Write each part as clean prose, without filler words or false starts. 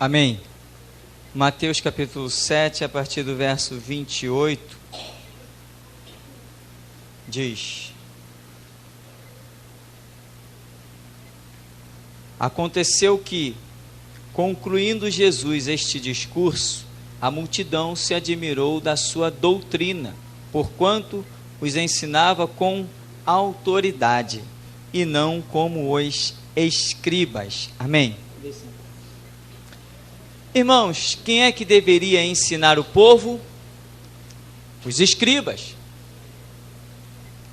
Amém. Mateus capítulo 7, a partir do verso 28, diz: Aconteceu que, concluindo Jesus este discurso, a multidão se admirou da sua doutrina, porquanto os ensinava com autoridade, e não como os escribas. Amém. Irmãos, quem é que deveria ensinar o povo? Os escribas.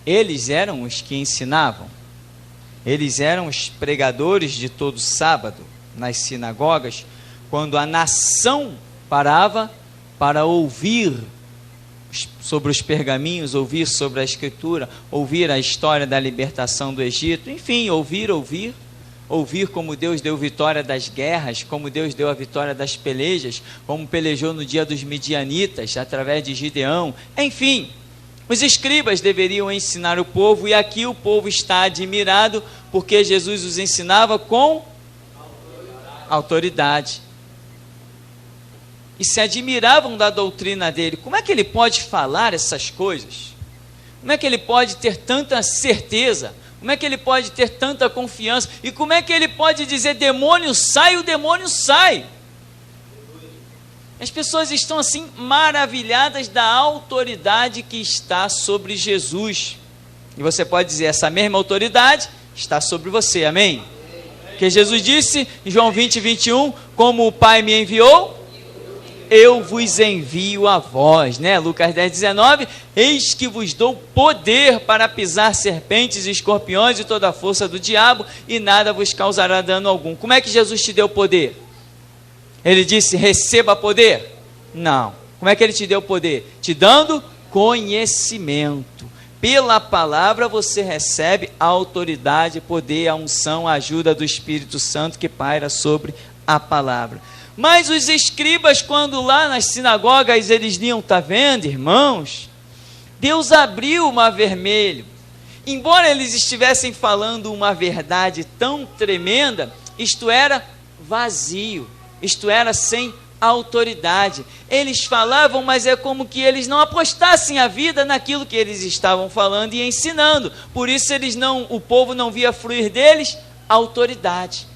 Eles eram os que ensinavam. Eles eram os pregadores de todo sábado nas sinagogas, quando a nação parava para ouvir sobre os pergaminhos, ouvir sobre a Escritura, ouvir a história da libertação do Egito, enfim, ouvir como Deus deu vitória das guerras, como Deus deu a vitória das pelejas, como pelejou no dia dos midianitas, através de Gideão, enfim. Os escribas deveriam ensinar o povo, e aqui o povo está admirado, porque Jesus os ensinava com autoridade. E se admiravam da doutrina dele. Como é que ele pode falar essas coisas? Como é que ele pode ter tanta certeza? Como é que ele pode ter tanta confiança? E como é que ele pode dizer, demônio sai, o demônio sai? As pessoas estão assim maravilhadas da autoridade que está sobre Jesus. E você pode dizer, essa mesma autoridade está sobre você, amém? Porque Jesus disse em João 20, 21, como o Pai me enviou, eu vos envio a vós, né? Lucas 10, 19, eis que vos dou poder para pisar serpentes e escorpiões e toda a força do diabo, e nada vos causará dano algum. Como é que Jesus te deu poder? Ele disse, receba poder? Não. Como é que ele te deu poder? Te dando conhecimento. Pela palavra você recebe a autoridade, poder, a unção, a ajuda do Espírito Santo que paira sobre a palavra. Mas os escribas, quando lá nas sinagogas eles liam, tá vendo, irmãos? Deus abriu o mar vermelho. Embora eles estivessem falando uma verdade tão tremenda, isto era vazio, isto era sem autoridade. Eles falavam, mas é como que eles não apostassem a vida naquilo que eles estavam falando e ensinando. Por isso o povo não via fluir deles autoridade.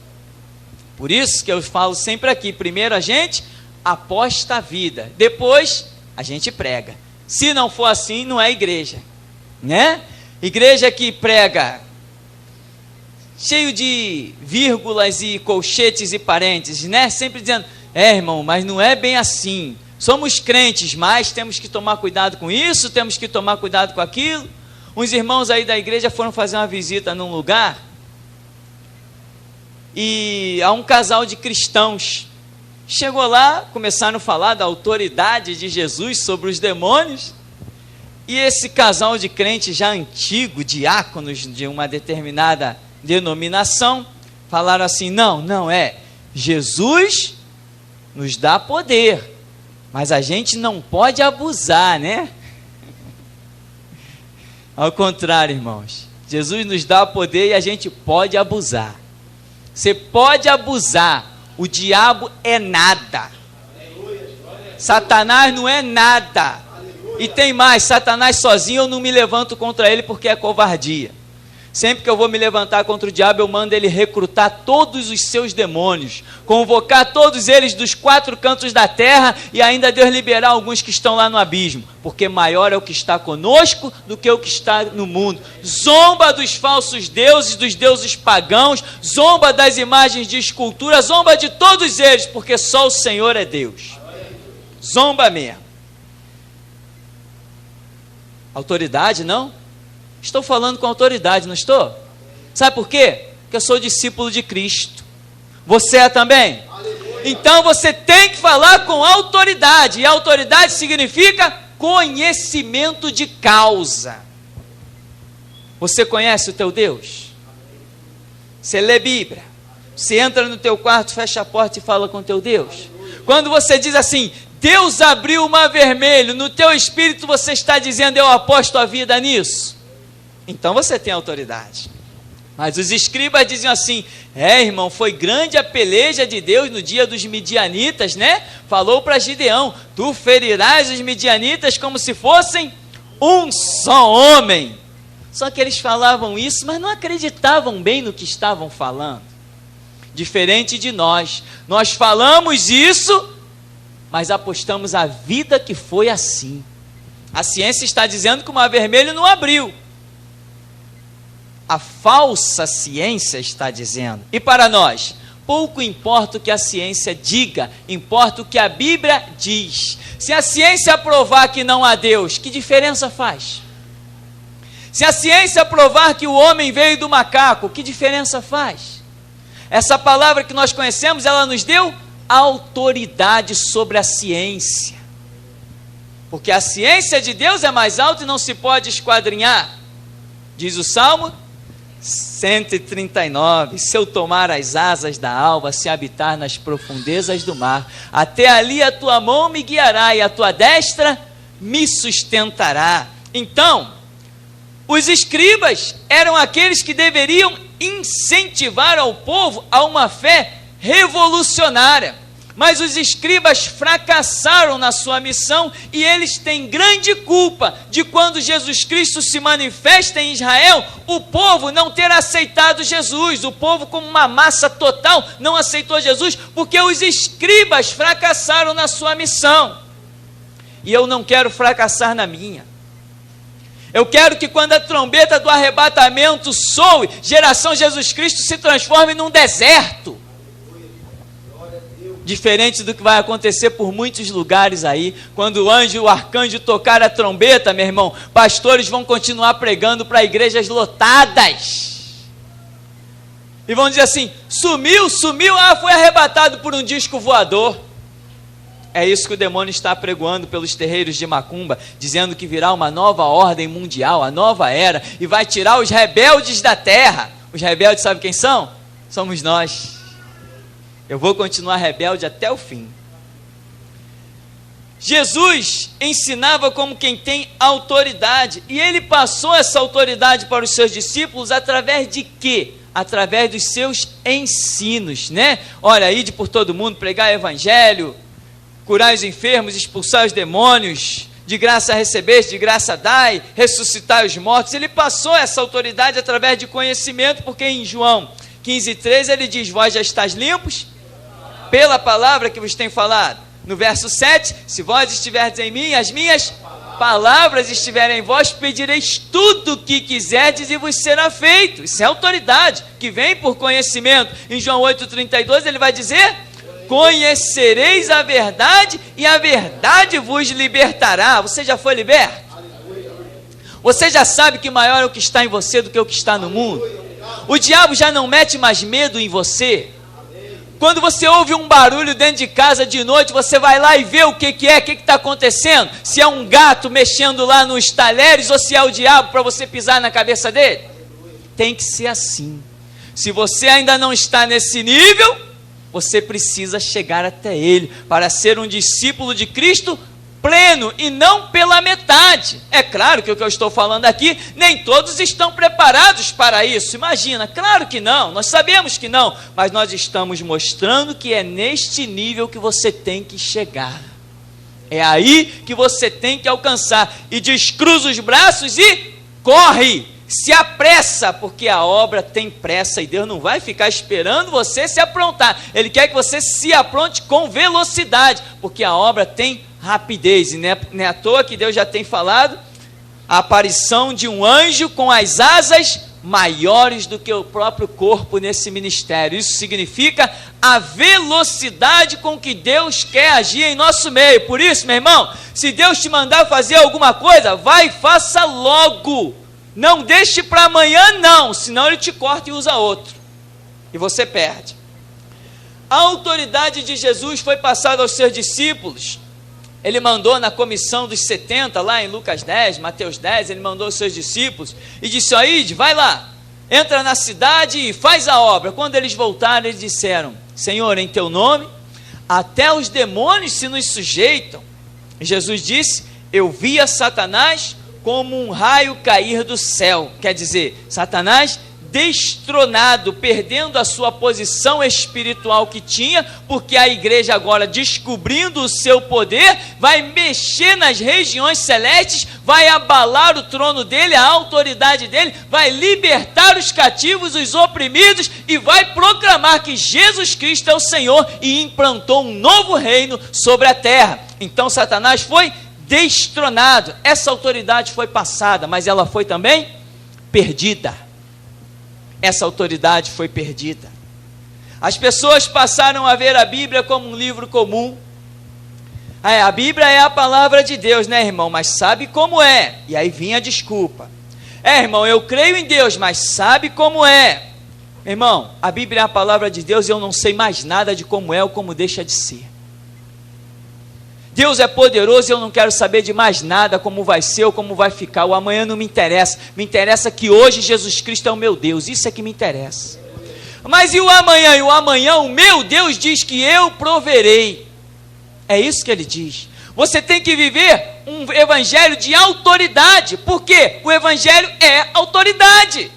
Por isso que eu falo sempre aqui, primeiro a gente aposta a vida, depois a gente prega. Se não for assim, não é igreja, né? Igreja que prega cheio de vírgulas e colchetes e parênteses, né? Sempre dizendo, irmão, mas não é bem assim. Somos crentes, mas temos que tomar cuidado com isso, temos que tomar cuidado com aquilo. Uns irmãos aí da igreja foram fazer uma visita num lugar, e há um casal de cristãos. Chegou lá, começaram a falar da autoridade de Jesus sobre os demônios, e esse casal de crentes já antigo, diáconos de uma determinada denominação, falaram assim, não, Jesus nos dá poder, mas a gente não pode abusar, né? Ao contrário, irmãos, Jesus nos dá poder e a gente pode abusar. Você pode abusar, o diabo é nada, Satanás não é nada, e tem mais, Satanás sozinho eu não me levanto contra ele porque é covardia. Sempre que eu vou me levantar contra o diabo, eu mando ele recrutar todos os seus demônios, convocar todos eles dos 4 cantos da terra, e ainda Deus liberar alguns que estão lá no abismo, porque maior é o que está conosco do que o que está no mundo. Zomba dos falsos deuses, dos deuses pagãos, zomba das imagens de escultura, zomba de todos eles, porque só o Senhor é Deus. Zomba mesmo. Autoridade, não? Estou falando com autoridade, não estou? Sabe por quê? Porque eu sou discípulo de Cristo. Você é também? Então você tem que falar com autoridade. E autoridade significa conhecimento de causa. Você conhece o teu Deus? Você lê Bíblia? Você entra no teu quarto, fecha a porta e fala com o teu Deus? Quando você diz assim, Deus abriu o mar vermelho, no teu espírito você está dizendo, eu aposto a vida nisso? Então você tem autoridade. Mas os escribas diziam assim: irmão, foi grande a peleja de Deus no dia dos midianitas, né? Falou para Gideão: tu ferirás os midianitas como se fossem um só homem. Só que eles falavam isso, mas não acreditavam bem no que estavam falando. Diferente de nós falamos isso, mas apostamos a vida que foi assim. A ciência está dizendo que o Mar Vermelho não abriu. A falsa ciência está dizendo. E para nós, pouco importa o que a ciência diga, importa o que a Bíblia diz. Se a ciência provar que não há Deus, que diferença faz? Se a ciência provar que o homem veio do macaco, que diferença faz? Essa palavra que nós conhecemos, ela nos deu autoridade sobre a ciência. Porque a ciência de Deus é mais alta e não se pode esquadrinhar. Diz o Salmo 139, se eu tomar as asas da alva, se habitar nas profundezas do mar, até ali a tua mão me guiará e a tua destra me sustentará. Então, os escribas eram aqueles que deveriam incentivar ao povo a uma fé revolucionária. Mas os escribas fracassaram na sua missão e eles têm grande culpa de quando Jesus Cristo se manifesta em Israel, o povo não ter aceitado Jesus, o povo como uma massa total não aceitou Jesus, porque os escribas fracassaram na sua missão. E eu não quero fracassar na minha. Eu quero que quando a trombeta do arrebatamento soe, geração Jesus Cristo se transforme num deserto. Diferente do que vai acontecer por muitos lugares aí, quando o arcanjo tocar a trombeta, meu irmão, pastores vão continuar pregando para igrejas lotadas, e vão dizer assim: sumiu, foi arrebatado por um disco voador. É isso que o demônio está apregoando pelos terreiros de macumba, dizendo que virá uma nova ordem mundial, a nova era, e vai tirar os rebeldes da terra. Os rebeldes, sabe quem são? Somos nós. Eu vou continuar rebelde até o fim. Jesus ensinava como quem tem autoridade, e ele passou essa autoridade para os seus discípulos através de quê? Através dos seus ensinos, né? Olha, ide por todo mundo, pregar o evangelho, curar os enfermos, expulsar os demônios, de graça recebeste, de graça dai, ressuscitar os mortos. Ele passou essa autoridade através de conhecimento, porque em João 15:3 ele diz: vós já estáis limpos pela palavra que vos tenho falado. No verso 7, se vós estiverdes em mim, as minhas palavras estiverem em vós, pedireis tudo o que quiserdes e vos será feito. Isso é autoridade, que vem por conhecimento. Em João 8:32 ele vai dizer: conhecereis a verdade e a verdade vos libertará. Você já foi liberto? Você já sabe que maior é o que está em você do que o que está no mundo? O diabo já não mete mais medo em você? Quando você ouve um barulho dentro de casa de noite, você vai lá e vê o que está acontecendo, se é um gato mexendo lá nos talheres ou se é o diabo para você pisar na cabeça dele. Tem que ser assim. Se você ainda não está nesse nível, você precisa chegar até ele para ser um discípulo de Cristo pleno e não pela metade. É claro que o que eu estou falando aqui, nem todos estão preparados para isso. Imagina, claro que não, nós sabemos que não, mas nós estamos mostrando que é neste nível que você tem que chegar. É aí que você tem que alcançar. E descruza os braços e corre. Se apressa, porque a obra tem pressa e Deus não vai ficar esperando você se aprontar. Ele quer que você se apronte com velocidade, porque a obra tem rapidez. E não é à toa que Deus já tem falado a aparição de um anjo com as asas maiores do que o próprio corpo nesse ministério. Isso significa a velocidade com que Deus quer agir em nosso meio. Por isso, meu irmão, se Deus te mandar fazer alguma coisa, vai e faça logo. Não deixe para amanhã não, senão ele te corta e usa outro, e você perde. A autoridade de Jesus foi passada aos seus discípulos. Ele mandou na comissão dos 70, lá em Lucas 10, Mateus 10, ele mandou aos seus discípulos, e disse: ó, ide, vai lá, entra na cidade e faz a obra. Quando eles voltaram, eles disseram: Senhor, em teu nome, até os demônios se nos sujeitam. E Jesus disse: eu via Satanás como um raio cair do céu. Quer dizer, Satanás destronado, perdendo a sua posição espiritual que tinha, porque a igreja agora, descobrindo o seu poder, vai mexer nas regiões celestes, vai abalar o trono dele, a autoridade dele, vai libertar os cativos, os oprimidos, e vai proclamar que Jesus Cristo é o Senhor, e implantou um novo reino sobre a terra. Então Satanás foi destronado, essa autoridade foi passada, mas ela foi também perdida. Essa autoridade foi perdida. As pessoas passaram a ver a Bíblia como um livro comum. A Bíblia é a palavra de Deus, né, irmão? Mas sabe como é? E aí vinha a desculpa. Irmão, eu creio em Deus, mas sabe como é? Irmão, a Bíblia é a palavra de Deus e eu não sei mais nada de como é ou como deixa de ser. Deus é poderoso e eu não quero saber de mais nada, como vai ser ou como vai ficar. O amanhã não me interessa. Me interessa que hoje Jesus Cristo é o meu Deus. Isso é que me interessa. Mas e o amanhã? E o amanhã, o meu Deus diz que eu proverei. É isso que ele diz. Você tem que viver um evangelho de autoridade. Por quê? O evangelho é autoridade.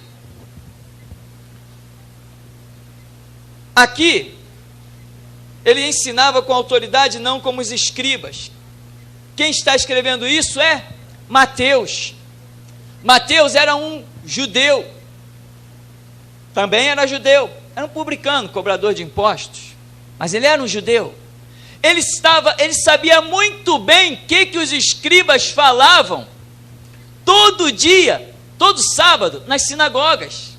Aqui, ele ensinava com autoridade, não como os escribas. Quem está escrevendo isso é Mateus. Mateus era um judeu. Também era judeu. Era um publicano, cobrador de impostos. Mas ele era um judeu. Ele sabia muito bem o que os escribas falavam todo dia, todo sábado, nas sinagogas.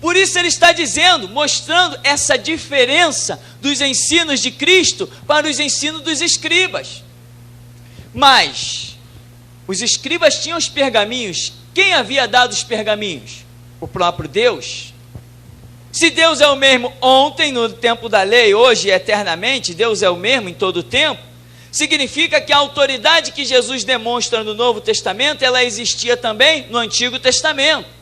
Por isso ele está dizendo, mostrando essa diferença dos ensinos de Cristo para os ensinos dos escribas. Mas os escribas tinham os pergaminhos. Quem havia dado os pergaminhos? O próprio Deus. Se Deus é o mesmo ontem, no tempo da lei, hoje e eternamente, Deus é o mesmo em todo o tempo, significa que a autoridade que Jesus demonstra no Novo Testamento, ela existia também no Antigo Testamento.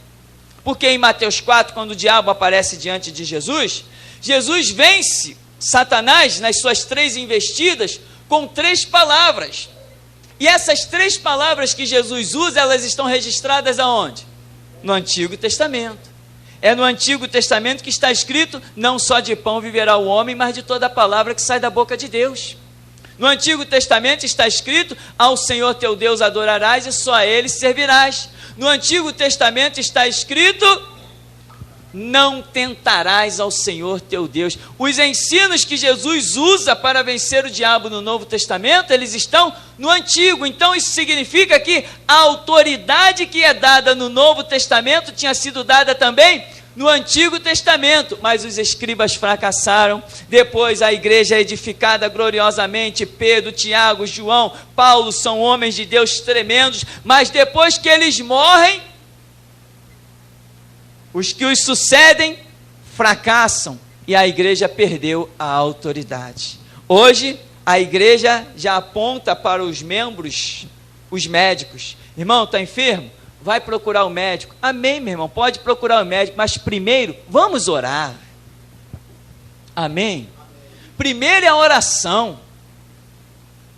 Porque em Mateus 4, quando o diabo aparece diante de Jesus, Jesus vence Satanás nas suas 3 investidas com 3 palavras. E essas 3 palavras que Jesus usa, elas estão registradas aonde? No Antigo Testamento. É no Antigo Testamento que está escrito, não só de pão viverá o homem, mas de toda a palavra que sai da boca de Deus. No Antigo Testamento está escrito, ao Senhor teu Deus adorarás e só a Ele servirás. No Antigo Testamento está escrito, não tentarás ao Senhor teu Deus. Os ensinos que Jesus usa para vencer o diabo no Novo Testamento, eles estão no Antigo. Então isso significa que a autoridade que é dada no Novo Testamento tinha sido dada também no Antigo Testamento, mas os escribas fracassaram. Depois a igreja é edificada gloriosamente. Pedro, Tiago, João, Paulo são homens de Deus tremendos, mas depois que eles morrem, os que os sucedem fracassam e a igreja perdeu a autoridade. Hoje a igreja já aponta para os membros, os médicos. Irmão, está enfermo? Vai procurar o médico. Amém, meu irmão, pode procurar o médico, mas primeiro, vamos orar. Amém? Primeiro é a oração.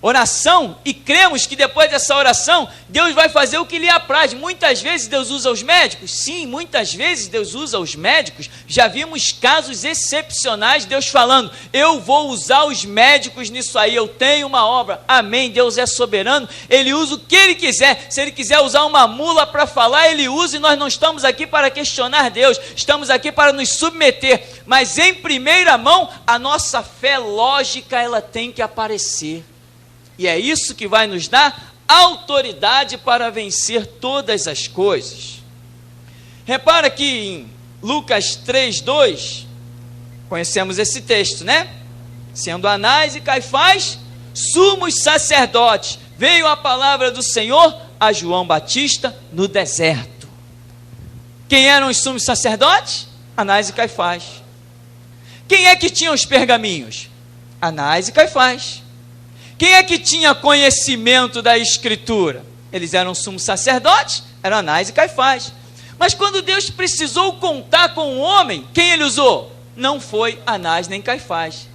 Oração, e cremos que depois dessa oração, Deus vai fazer o que lhe apraz. Muitas vezes Deus usa os médicos? Sim, muitas vezes Deus usa os médicos. Já vimos casos excepcionais, Deus falando, eu vou usar os médicos nisso aí, eu tenho uma obra. Amém, Deus é soberano, Ele usa o que Ele quiser. Se Ele quiser usar uma mula para falar, Ele usa, e nós não estamos aqui para questionar Deus, estamos aqui para nos submeter. Mas em primeira mão, a nossa fé lógica, ela tem que aparecer. E é isso que vai nos dar autoridade para vencer todas as coisas. Repara que em Lucas 3:2, conhecemos esse texto, né? Sendo Anás e Caifás sumos sacerdotes, veio a palavra do Senhor a João Batista no deserto. Quem eram os sumos sacerdotes? Anás e Caifás. Quem é que tinha os pergaminhos? Anás e Caifás. Quem é que tinha conhecimento da Escritura? Eles eram sumos sacerdotes, eram Anás e Caifás. Mas quando Deus precisou contar com um homem, quem Ele usou? Não foi Anás nem Caifás,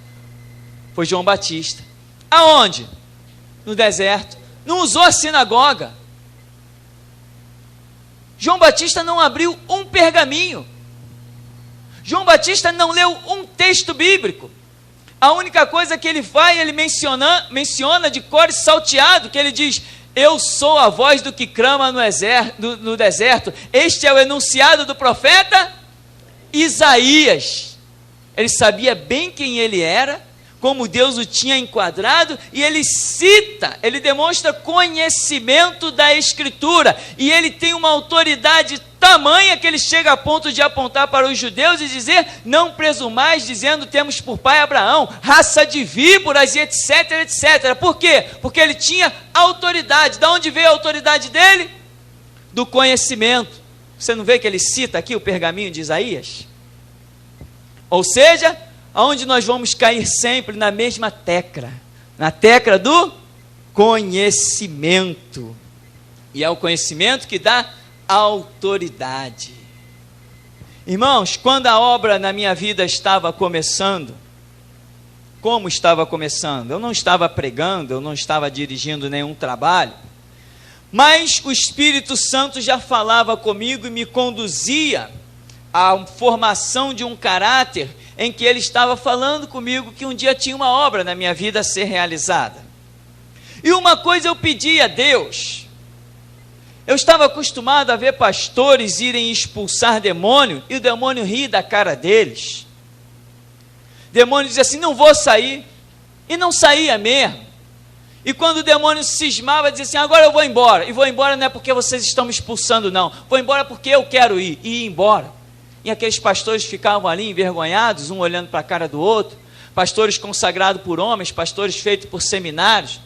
foi João Batista. Aonde? No deserto. Não usou a sinagoga. João Batista não abriu um pergaminho. João Batista não leu um texto bíblico. A única coisa que ele faz, ele menciona de cor salteado, que ele diz: eu sou a voz do que clama no deserto. Este é o enunciado do profeta Isaías. Ele sabia bem quem ele era, como Deus o tinha enquadrado, e ele cita, ele demonstra conhecimento da Escritura, e ele tem uma autoridade tamanha que ele chega a ponto de apontar para os judeus e dizer: não presumais, dizendo temos por pai Abraão, raça de víboras e etc, etc. Por quê? Porque ele tinha autoridade. Da onde veio a autoridade dele? Do conhecimento. Você não vê que ele cita aqui o pergaminho de Isaías? Ou seja, aonde nós vamos cair sempre? Na mesma tecla, na tecla do conhecimento. E é o conhecimento que dá autoridade. Irmãos, quando a obra na minha vida estava começando, como estava começando? Eu não estava pregando, eu não estava dirigindo nenhum trabalho, mas o Espírito Santo já falava comigo e me conduzia à formação de um caráter, em que ele estava falando comigo que um dia tinha uma obra na minha vida a ser realizada. E uma coisa eu pedi a Deus. Eu estava acostumado a ver pastores irem expulsar demônio, e o demônio ri da cara deles. O demônio dizia assim: não vou sair, e não saía mesmo. E quando o demônio cismava, dizia assim: agora eu vou embora, e vou embora não é porque vocês estão me expulsando não, vou embora porque eu quero ir, e ia embora. E aqueles pastores ficavam ali envergonhados, um olhando para a cara do outro, pastores consagrados por homens, pastores feitos por seminários.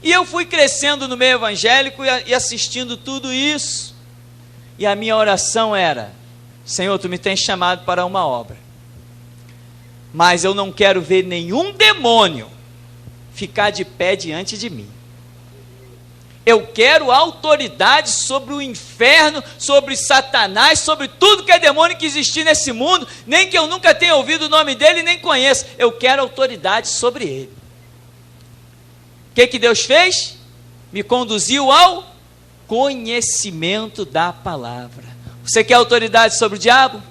E eu fui crescendo no meio evangélico e assistindo tudo isso. E a minha oração era: Senhor, tu me tens chamado para uma obra, mas eu não quero ver nenhum demônio ficar de pé diante de mim. Eu quero autoridade sobre o inferno, sobre Satanás, sobre tudo que é demônio que existir nesse mundo, nem que eu nunca tenha ouvido o nome dele, nem conheça. Eu quero autoridade sobre ele. O que Deus fez? Me conduziu ao conhecimento da palavra. Você quer autoridade sobre o diabo?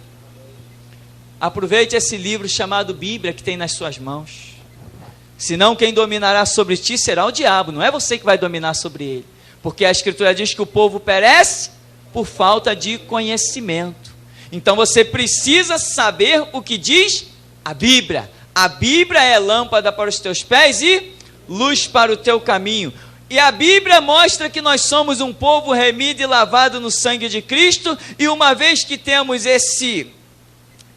Aproveite esse livro chamado Bíblia que tem nas suas mãos. Senão quem dominará sobre ti será o diabo, não é você que vai dominar sobre ele. Porque a Escritura diz que o povo perece por falta de conhecimento. Então você precisa saber o que diz a Bíblia. A Bíblia é lâmpada para os teus pés e luz para o teu caminho. E a Bíblia mostra que nós somos um povo remido e lavado no sangue de Cristo, e uma vez que temos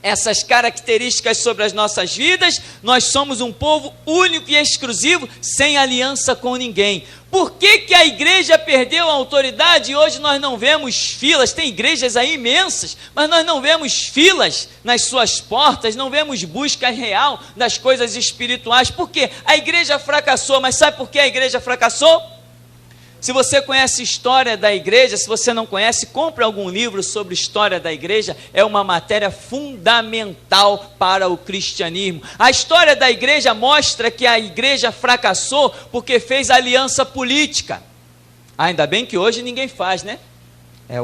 essas características sobre as nossas vidas, nós somos um povo único e exclusivo, sem aliança com ninguém. Por que a igreja perdeu a autoridade e hoje nós não vemos filas? Tem igrejas aí imensas, mas nós não vemos filas nas suas portas, não vemos busca real das coisas espirituais. Por quê? A igreja fracassou, mas sabe por que a igreja fracassou? Se você conhece história da igreja, se você não conhece, compre algum livro sobre história da igreja, é uma matéria fundamental para o cristianismo. A história da igreja mostra que a igreja fracassou porque fez aliança política. Ainda bem que hoje ninguém faz, né?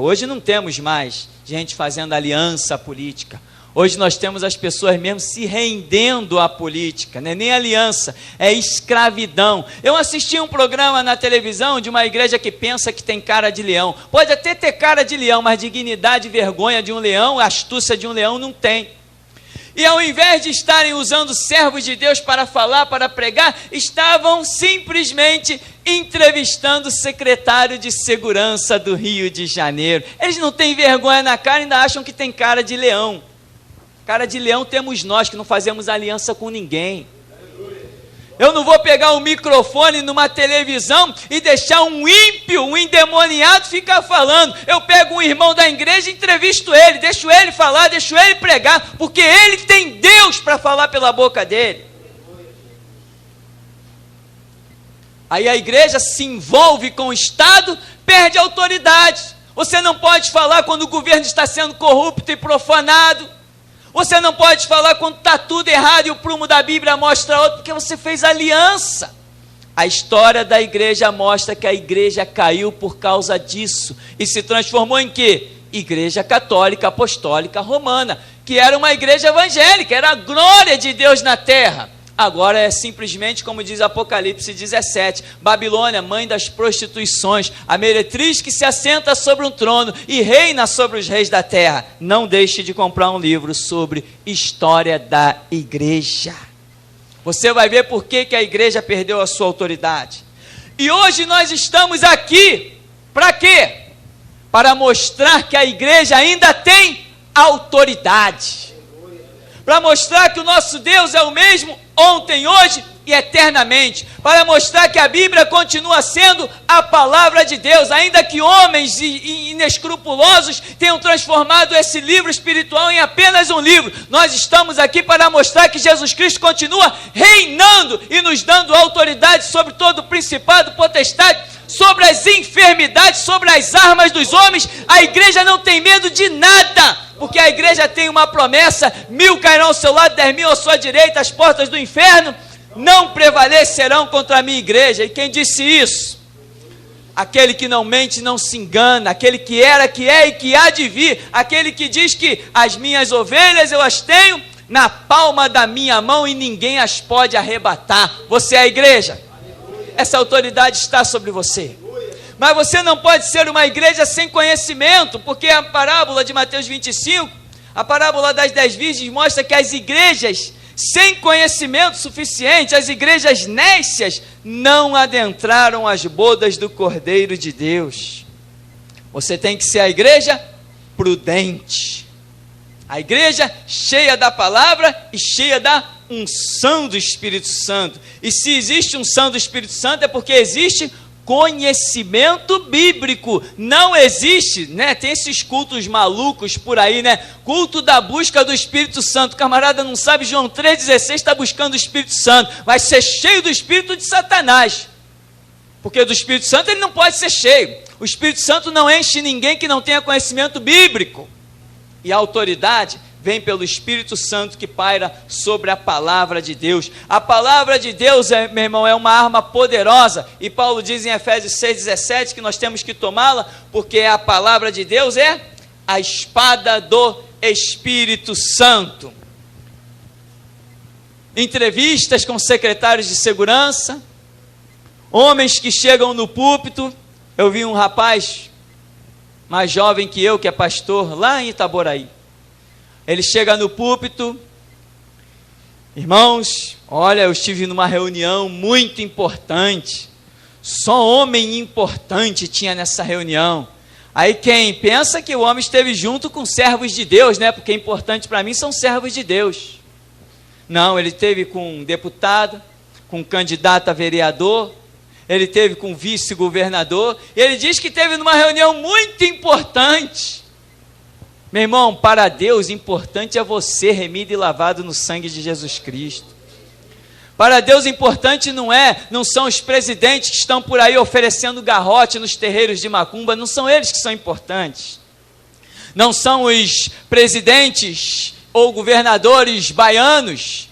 Hoje não temos mais gente fazendo aliança política. Hoje nós temos as pessoas mesmo se rendendo à política, né? Nem aliança, é escravidão. Eu assisti um programa na televisão de uma igreja que pensa que tem cara de leão. Pode até ter cara de leão, mas dignidade e vergonha de um leão, astúcia de um leão não tem. E ao invés de estarem usando servos de Deus para falar, para pregar, estavam simplesmente entrevistando o secretário de segurança do Rio de Janeiro. Eles não têm vergonha na cara e ainda acham que tem cara de leão. Cara de leão temos nós, que não fazemos aliança com ninguém. Eu não vou pegar um microfone numa televisão e deixar um ímpio, um endemoniado ficar falando. Eu pego um irmão da igreja e entrevisto ele, deixo ele falar, deixo ele pregar, porque ele tem Deus para falar pela boca dele. Aí a igreja se envolve com o Estado, perde a autoridade. Você não pode falar quando o governo está sendo corrupto e profanado. Você não pode falar quando está tudo errado e o prumo da Bíblia mostra outro, porque você fez aliança. A história da igreja mostra que a igreja caiu por causa disso e se transformou em quê? Igreja Católica Apostólica Romana, que era uma igreja evangélica, era a glória de Deus na terra. Agora é simplesmente como diz Apocalipse 17, Babilônia, mãe das prostituições, a meretriz que se assenta sobre um trono e reina sobre os reis da terra. Não deixe de comprar um livro sobre história da igreja. Você vai ver por que a igreja perdeu a sua autoridade. E hoje nós estamos aqui, para quê? Para mostrar que a igreja ainda tem autoridade. Para mostrar que o nosso Deus é o mesmo ontem, hoje e eternamente. Para mostrar que a Bíblia continua sendo a palavra de Deus, ainda que homens inescrupulosos tenham transformado esse livro espiritual em apenas um livro. Nós estamos aqui para mostrar que Jesus Cristo continua reinando e nos dando autoridade sobre todo o principado, potestade, sobre as enfermidades, sobre as armas dos homens. A igreja não tem medo de nada, porque a igreja tem uma promessa: 1000 cairão ao seu lado, 10.000 à sua direita, as portas do inferno não prevalecerão contra a minha igreja. E quem disse isso? Aquele que não mente, não se engana, aquele que era, que é e que há de vir, aquele que diz que as minhas ovelhas eu as tenho na palma da minha mão e ninguém as pode arrebatar. Você é a igreja? Essa autoridade está sobre você. Mas você não pode ser uma igreja sem conhecimento, porque a parábola de Mateus 25, a parábola das 10 virgens, mostra que as igrejas sem conhecimento suficiente, as igrejas nécias, não adentraram as bodas do Cordeiro de Deus. Você tem que ser a igreja prudente, a igreja cheia da palavra e cheia da unção do Espírito Santo. E se existe unção do Espírito Santo é porque existe conhecimento bíblico. Não existe, né? Tem esses cultos malucos por aí, né? Culto da busca do Espírito Santo. O camarada não sabe, João 3,16 está buscando o Espírito Santo. Vai ser cheio do Espírito de Satanás. Porque do Espírito Santo ele não pode ser cheio. O Espírito Santo não enche ninguém que não tenha conhecimento bíblico. E a autoridade vem pelo Espírito Santo que paira sobre a palavra de Deus. A palavra de Deus, meu irmão, é uma arma poderosa. E Paulo diz em Efésios 6,17 que nós temos que tomá-la, porque a palavra de Deus é a espada do Espírito Santo. Entrevistas com secretários de segurança, homens que chegam no púlpito. Eu vi um rapaz mais jovem que eu, que é pastor, lá em Itaboraí. Ele chega no púlpito: irmãos, olha, eu estive numa reunião muito importante, só homem importante tinha nessa reunião. Aí quem pensa que o homem esteve junto com servos de Deus, né? Porque importante para mim são servos de Deus. Não, ele esteve com um deputado, com um candidato a vereador, ele esteve com um vice-governador, e ele diz que esteve numa reunião muito importante. Meu irmão, para Deus, importante é você remido e lavado no sangue de Jesus Cristo. Para Deus, importante não são os presidentes que estão por aí oferecendo garrote nos terreiros de macumba, não são eles que são importantes. Não são os presidentes ou governadores baianos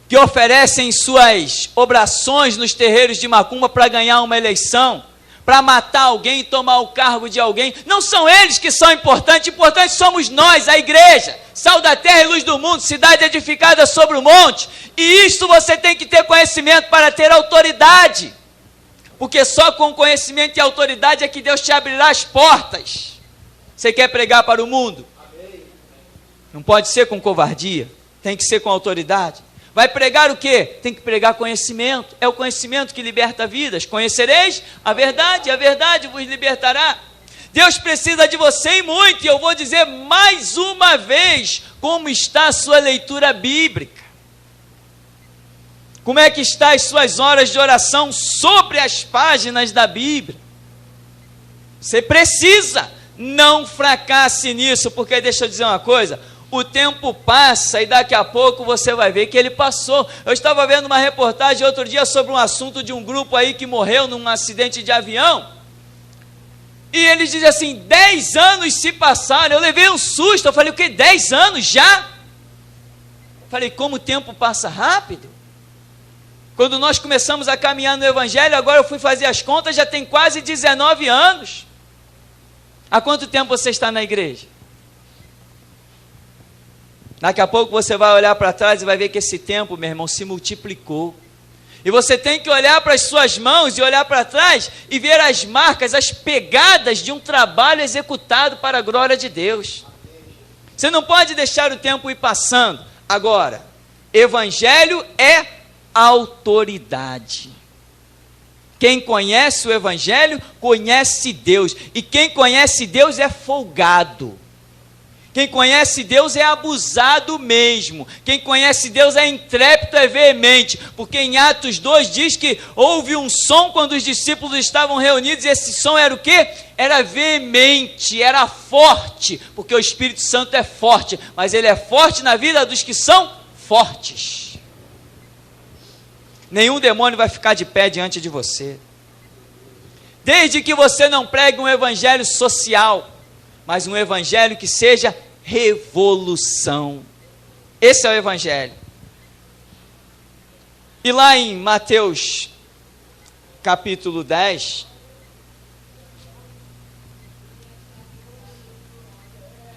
que oferecem suas obrações nos terreiros de macumba para ganhar uma eleição, para matar alguém e tomar o cargo de alguém. Não são eles que são importantes, importantes somos nós, a igreja, sal da terra e luz do mundo, cidade edificada sobre o monte. E isto você tem que ter conhecimento para ter autoridade, porque só com conhecimento e autoridade é que Deus te abrirá as portas. Você quer pregar para o mundo? Não pode ser com covardia, tem que ser com autoridade. Vai pregar o quê? Tem que pregar conhecimento. É o conhecimento que liberta vidas. Conhecereis a verdade vos libertará. Deus precisa de você e muito. E eu vou dizer mais uma vez como está a sua leitura bíblica. Como é que está as suas horas de oração sobre as páginas da Bíblia? Você precisa. Não fracasse nisso, porque deixa eu dizer uma coisa. O tempo passa e daqui a pouco você vai ver que ele passou. Eu estava vendo uma reportagem outro dia sobre um assunto de um grupo aí que morreu num acidente de avião. E eles dizem assim, 10 anos se passaram. Eu levei um susto, eu falei, o quê? 10 anos já? Falei, como o tempo passa rápido. Quando nós começamos a caminhar no Evangelho, agora eu fui fazer as contas, já tem quase 19 anos. Há quanto tempo você está na igreja? Daqui a pouco você vai olhar para trás e vai ver que esse tempo, meu irmão, se multiplicou. E você tem que olhar para as suas mãos e olhar para trás e ver as marcas, as pegadas de um trabalho executado para a glória de Deus. Você não pode deixar o tempo ir passando. Agora, evangelho é autoridade. Quem conhece o evangelho, conhece Deus. E quem conhece Deus é folgado. Quem conhece Deus é abusado mesmo. Quem conhece Deus é intrépido, é veemente. Porque em Atos 2 diz que houve um som quando os discípulos estavam reunidos. E esse som era o quê? Era veemente, era forte. Porque o Espírito Santo é forte. Mas ele é forte na vida dos que são fortes. Nenhum demônio vai ficar de pé diante de você. Desde que você não pregue um evangelho social, mas um evangelho que seja revolução. Esse é o evangelho. E lá em Mateus capítulo 10,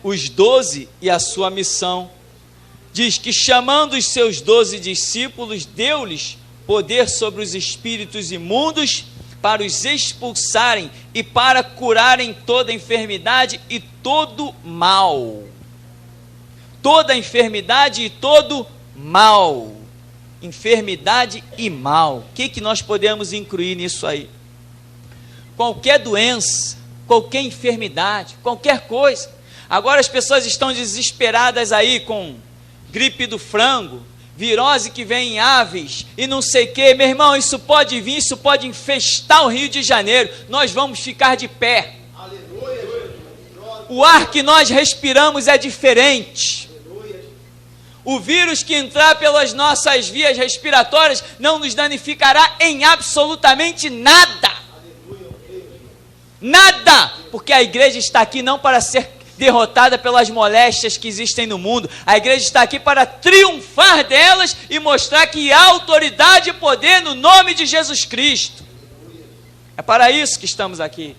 os 12 e a sua missão, diz que chamando os seus 12 discípulos, deu-lhes poder sobre os espíritos imundos, para os expulsarem e para curarem toda enfermidade e todo mal. Toda enfermidade e todo mal. Enfermidade e mal. O que nós podemos incluir nisso aí? Qualquer doença, qualquer enfermidade, qualquer coisa. Agora as pessoas estão desesperadas aí com gripe do frango, virose que vem em aves e não sei o que, meu irmão, isso pode vir, isso pode infestar o Rio de Janeiro, nós vamos ficar de pé. O ar que nós respiramos é diferente. O vírus que entrar pelas nossas vias respiratórias não nos danificará em absolutamente nada. Nada, porque a igreja está aqui não para ser derrotada pelas moléstias que existem no mundo. A igreja está aqui para triunfar delas e mostrar que há autoridade e poder no nome de Jesus Cristo. É para isso que estamos aqui.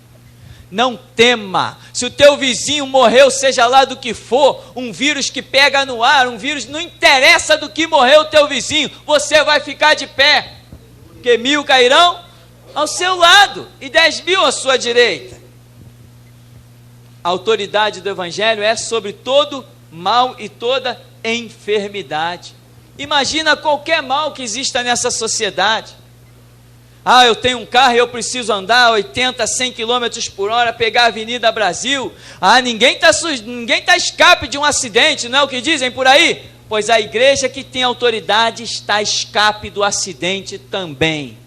Não tema. Se o teu vizinho morreu, seja lá do que for, um vírus que pega no ar, um vírus, não interessa do que morreu o teu vizinho, você vai ficar de pé, porque 1000 cairão ao seu lado e 10.000 à sua direita. A autoridade do evangelho é sobre todo mal e toda enfermidade. Imagina qualquer mal que exista nessa sociedade. Ah, eu tenho um carro e eu preciso andar 80, 100 km por hora, pegar a Avenida Brasil. Ah, ninguém tá escape de um acidente, não é o que dizem por aí? Pois a igreja que tem autoridade está escape do acidente também.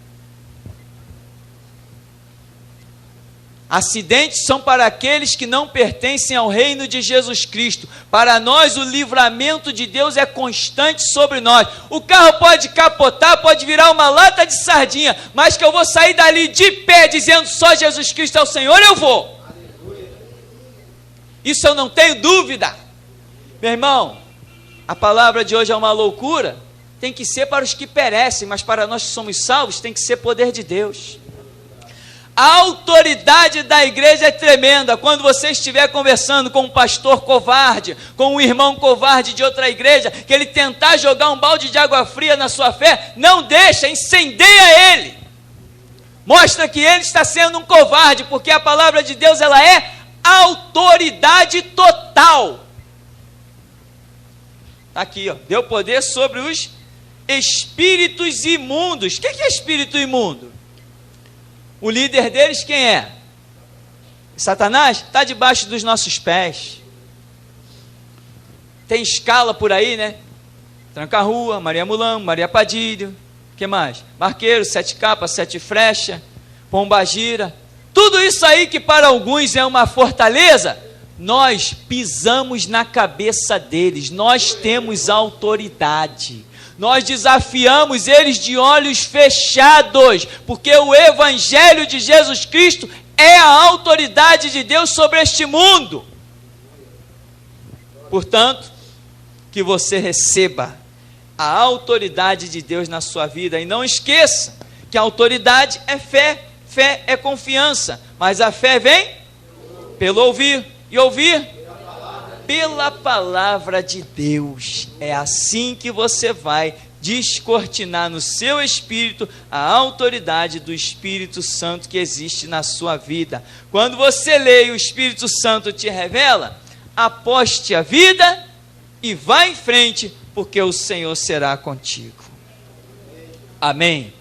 Acidentes são para aqueles que não pertencem ao reino de Jesus Cristo. Para nós, o livramento de Deus é constante sobre nós. O carro pode capotar, pode virar uma lata de sardinha, mas que eu vou sair dali de pé, dizendo só Jesus Cristo é o Senhor, eu vou. Isso eu não tenho dúvida. Meu irmão, a palavra de hoje é uma loucura. Tem que ser para os que perecem, mas para nós que somos salvos, tem que ser poder de Deus. A autoridade da igreja é tremenda. Quando você estiver conversando com um pastor covarde, com um irmão covarde de outra igreja, que ele tentar jogar um balde de água fria na sua fé, não deixa, incendeia ele. Mostra que ele está sendo um covarde, porque a palavra de Deus, ela é autoridade total. Aqui, ó, deu poder sobre os espíritos imundos. O que é espírito imundo? O líder deles quem é? Satanás? Está debaixo dos nossos pés. Tem escala por aí, né? Tranca-rua, Maria Mulambo, Maria Padilha, o que mais? Barqueiro, 7 capas, 7 flechas, Pombagira. Tudo isso aí que para alguns é uma fortaleza, nós pisamos na cabeça deles, nós temos autoridade. Nós desafiamos eles de olhos fechados, porque o evangelho de Jesus Cristo é a autoridade de Deus sobre este mundo. Portanto, que você receba a autoridade de Deus na sua vida, e não esqueça que a autoridade é fé, fé é confiança, mas a fé vem pelo ouvir, e ouvir pela palavra de Deus. É assim que você vai descortinar no seu espírito a autoridade do Espírito Santo que existe na sua vida. Quando você lê e o Espírito Santo te revela, aposte a vida e vá em frente, porque o Senhor será contigo. Amém.